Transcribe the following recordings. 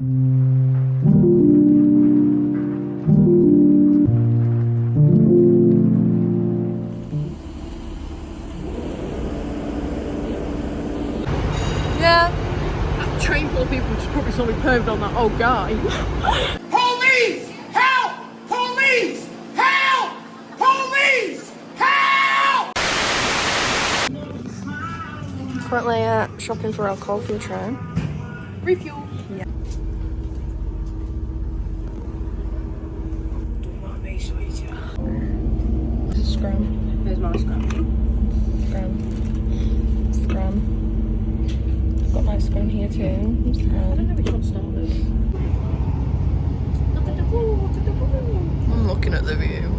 Yeah. That train full of people just probably saw me perved on that old guy. Police! Help! Police! Help! Police! Help! Currently shopping for alcohol for the train. Refuel. Yeah. This is scrum. Here's my scrum. Scrum. Got my scrum here too. I don't know which one started. I'm looking at the view.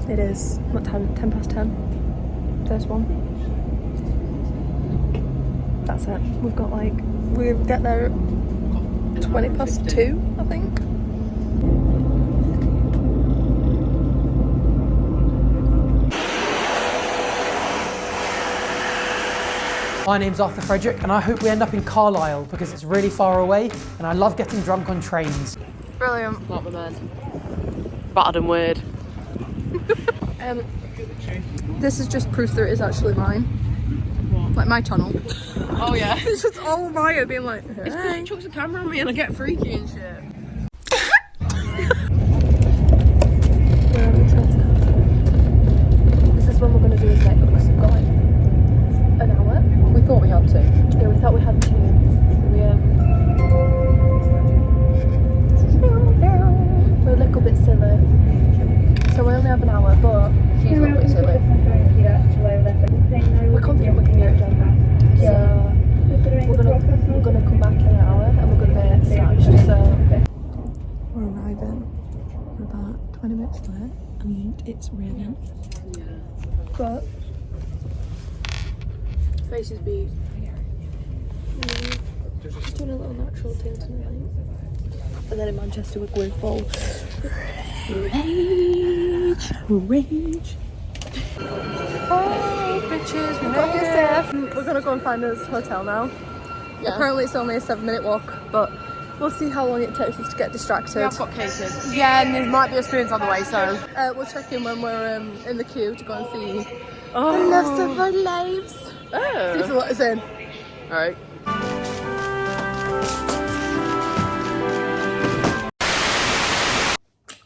It is, what time? 10 past 10. First one. That's it. We've got like, we get there 20 past 2, I think. My name's Arthur Frederick and I hope we end up in Carlisle because it's really far away and I love getting drunk on trains. Brilliant. Not the man. Battered and weird. This is just proof that it is actually mine. What? Like my channel. Oh yeah. It's just all Maya being like, hey. It's because she chucks a camera on me and I get freaky and shit. Where are we trying to go to? This is when we're going to do his neck because we've got like an hour. We thought we had to. Yeah, we thought we had 2. We're a little bit silly. So we only have an hour, but She's a little bit silly. we're confident we can get it done. Yeah. So we're gonna come back in an hour and we're gonna be snatched. So we're arriving. We're about 20 minutes late and it's raining. Yeah. But faces be just doing a little natural tint tonight. And then in Manchester we're going full rage. Oh, bitches, we got here safe. We're gonna go and find us a hotel now. Yeah. Apparently it's only a 7-minute walk, but we'll see how long it takes us to get distracted. We have got cases. Yeah, and there might be a spoons on the way, so we'll check in when we're in the queue to go and see the loves of our lives. Oh. See if they let us in. Alright.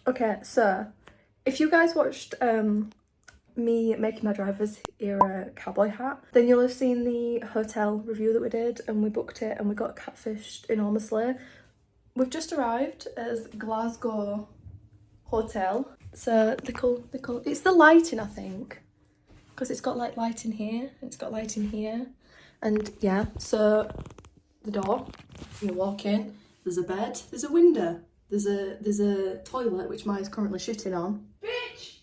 Okay, so if you guys watched me making my driver's era cowboy hat, then you'll have seen the hotel review that we did and we booked it and we got catfished enormously. We've just arrived as Glasgow Hotel. So it's the lighting, I think, because it's got like light in here and it's got light in here, and yeah. So the door, you walk in, there's a bed, there's a window, there's a toilet which Maya's currently shitting on. Bitch.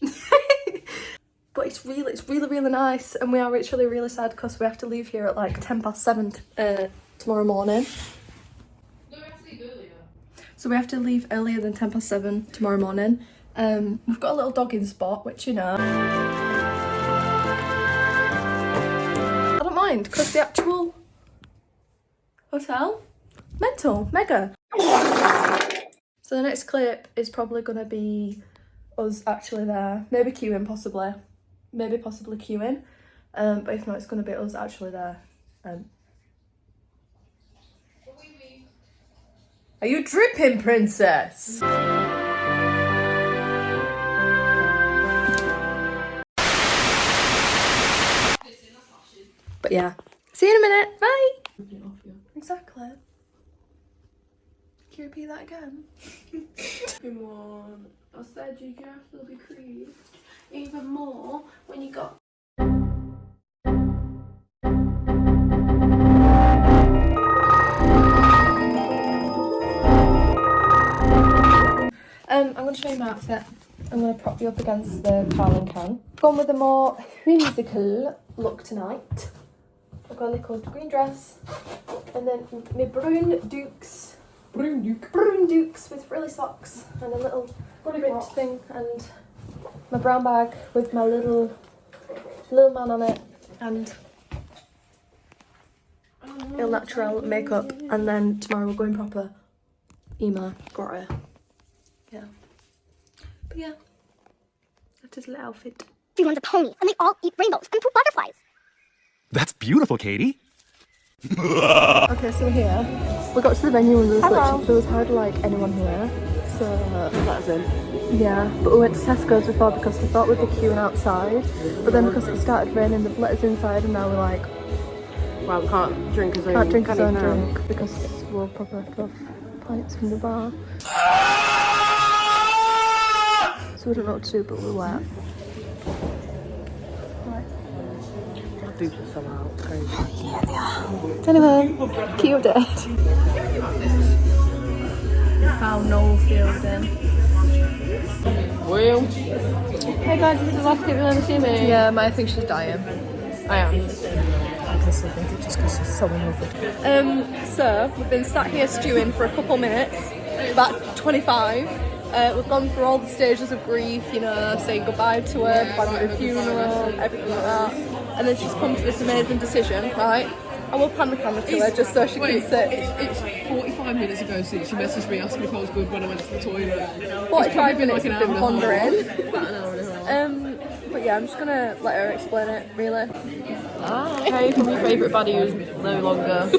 But it's really nice, and we are actually really sad because we have to leave here at like 10 past 7 tomorrow morning. No, we have to leave earlier. So we have to leave earlier than 10 past 7 tomorrow morning. We've got a little dogging spot, which, you know, I don't mind because the actual hotel, mental, mega. So the next clip is probably gonna be us actually there, maybe queuing possibly. Maybe possibly queuing, but if not, it's going to be us actually there. Are you dripping, princess? But yeah, see you in a minute. Bye. Exactly. Can you repeat that again? Come on, I said you have to be creative. Even more when you got I'm going to show you my outfit. I'm going to prop you up against the Carling can. Gone with a more whimsical look tonight. I've got a little green dress and then my brown Dukes brown dukes with frilly socks and a little ribbed thing, and my brown bag with my little man on it, and Il Natural makeup, and then tomorrow we're going proper emo grotto. Yeah. But yeah, that is a little outfit. Everyone's a pony, and they all eat rainbows and poop butterflies. That's beautiful, Katie. Okay, so we're here. We got to the venue and there was hardly like anyone here. So That's in. yeah, but we went to Tesco's before because we thought we'd be queuing outside. But then because it started raining, they've let us inside, and now we're like, Well, we can't drink his own. can't drink our own drink because we'll probably have to have pints from the bar. So we don't know what to do, but we're wet. My boots are so out. Crazy. Anyway, keep updated. Found Noel Fielding. Well, hey guys, this is the last time you'll ever see me. Yeah, Maya thinks she's dying. I am. I guess I think it's just because she's so in love with it. So we've been sat here stewing for a couple minutes, about 25. We've gone through all the stages of grief, you know, saying goodbye to her, planning her funeral, everything like that. And then she's come to this amazing decision, right? I will pan the camera to her just so she can sit. It's 45 minutes ago since she messaged me asking if I was good when I went to the toilet. 45 minutes like have been an hour and a pondering. half. About an hour and a half. But yeah, I'm just gonna let her explain it, really. Hey, from your favourite baddie who's no longer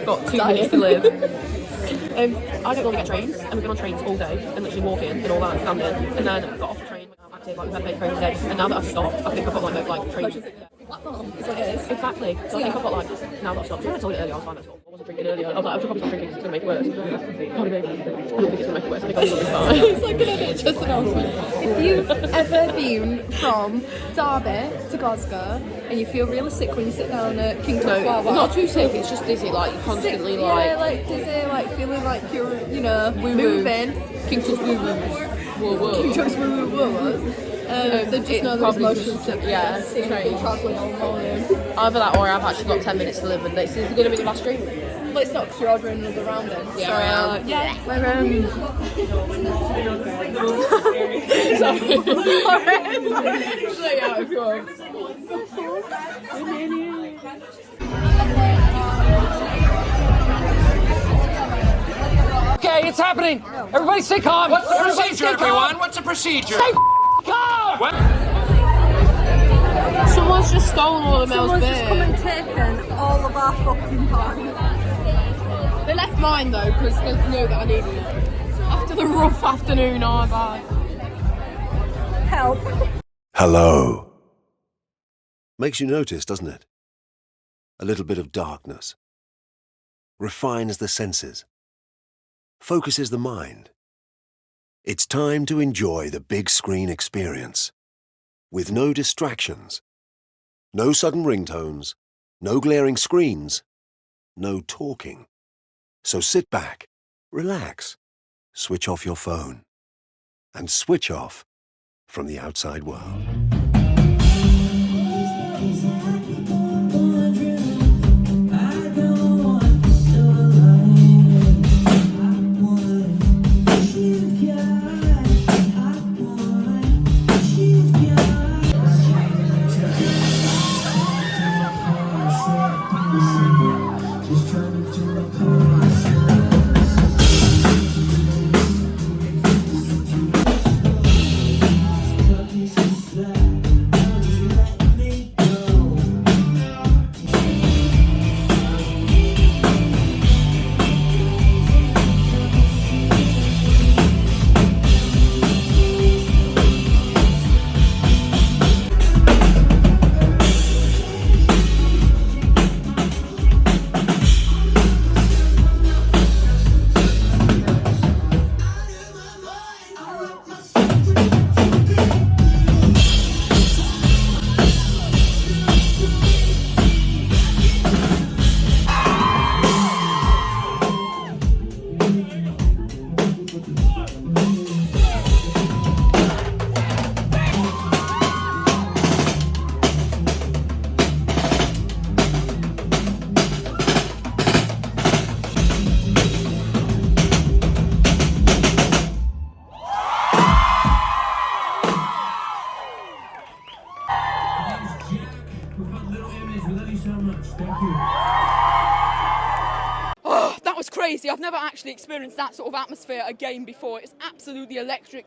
got 2 minutes to live. I don't normally get trains, and we've been on trains all day, and literally walking and all that, and standing, and then got off the train, active, like we've had 8 trains today, and now that I've stopped, I think I've got like trains. Exactly. So I think I've got like, now that I've stopped, I told you earlier I was fine, I wasn't drinking earlier. I was like, I should probably stop drinking because it's going to make it worse. Probably maybe. I don't think it's going to make it worse. I think I'll be fine. It's like an NHS announcement. If you've ever been from Derby to Glasgow and you feel really sick when you sit down at King's No, not too sick, it's just dizzy, like constantly yeah, like dizzy, like feeling like you're, you know, moving. Kington's woo-woo. Whoa. King's woo-woo. They just know there's motion sickness. Yeah, so you've been travelling all morning. Either that or I've actually got 10 minutes to live, and this is going to be the last drink. Well, it's not because you're ordering another round then. Yeah, Sorry, I am. yeah. Sorry, out of course. Okay, it's happening. Everybody stay calm. What's the procedure, everyone? What's the procedure? Stay calm. What? Someone's just stolen all of Mel's Someone's just come beer. and taken all of our fucking time. They left mine though, because they knew that I needed it. After the rough afternoon I've had. Help. Hello. Makes you notice, doesn't it? A little bit of darkness. Refines the senses. Focuses the mind. It's time to enjoy the big screen experience. With no distractions. No sudden ringtones. No glaring screens. No talking. So sit back, relax, switch off your phone, and switch off from the outside world. actually experienced that sort of atmosphere again before. It's absolutely electric.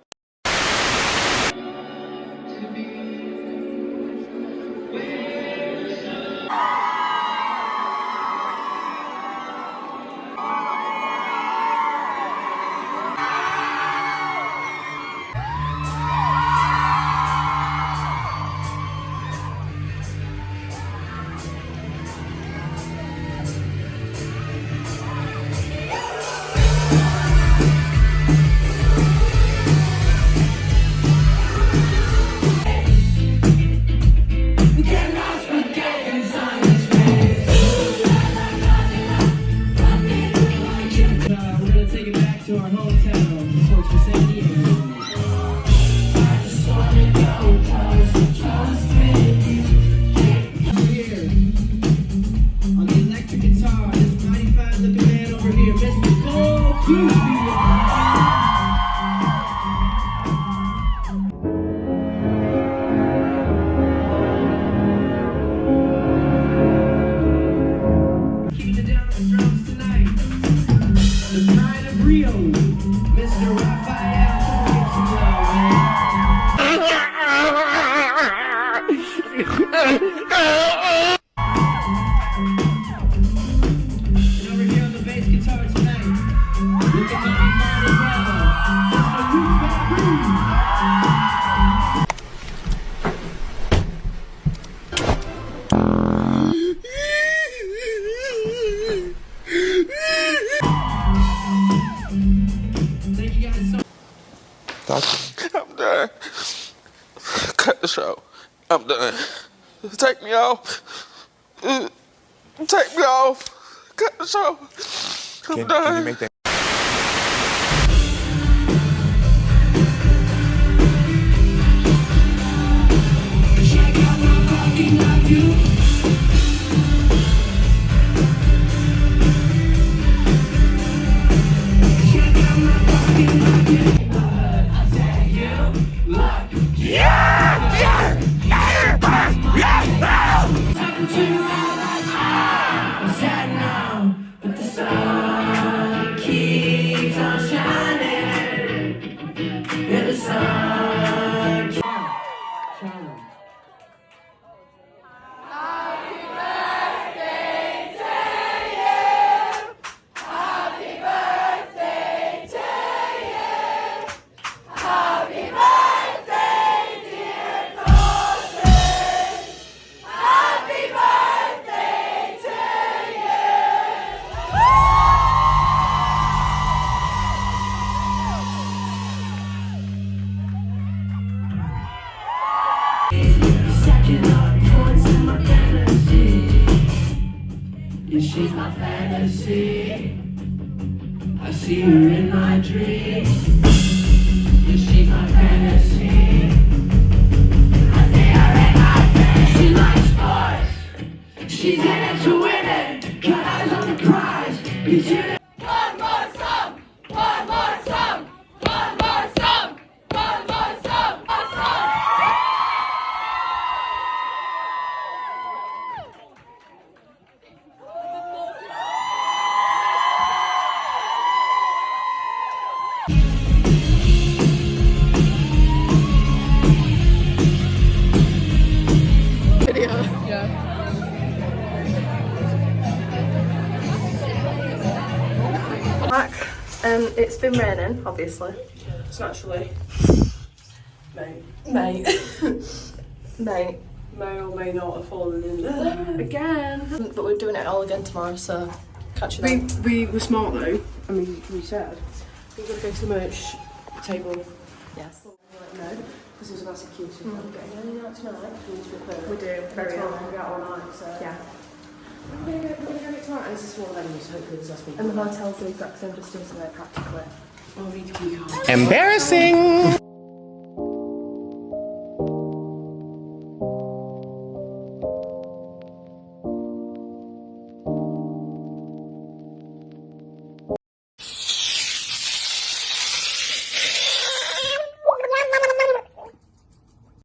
I'm done. Cut the show. I'm done. Take me off. Take me off. Cut the show. I'm done. Can you make that? She's my fantasy. I see her in my dreams. She's my fantasy. I see her in my dreams. She likes sports. She's in it to win it. Got eyes on the prize. It's here. One more song. One more song. One more song. One more song. One song. It's been raining, obviously. It's actually Mate. may or may not have fallen in there. Again. But we're doing it all again tomorrow, so catch you then. We were smart though. I mean, we said we're going to go to the merch table. Yes. No, because there's a massive queue, so we're not getting any out tonight. We need to be clear. We do, very early. We're out all night, so Yeah. we're going to go tonight. And it's a small venue, so hopefully there's less people. And the hotel's the exact same distance away practically. Oh, we need to key card. Embarrassing!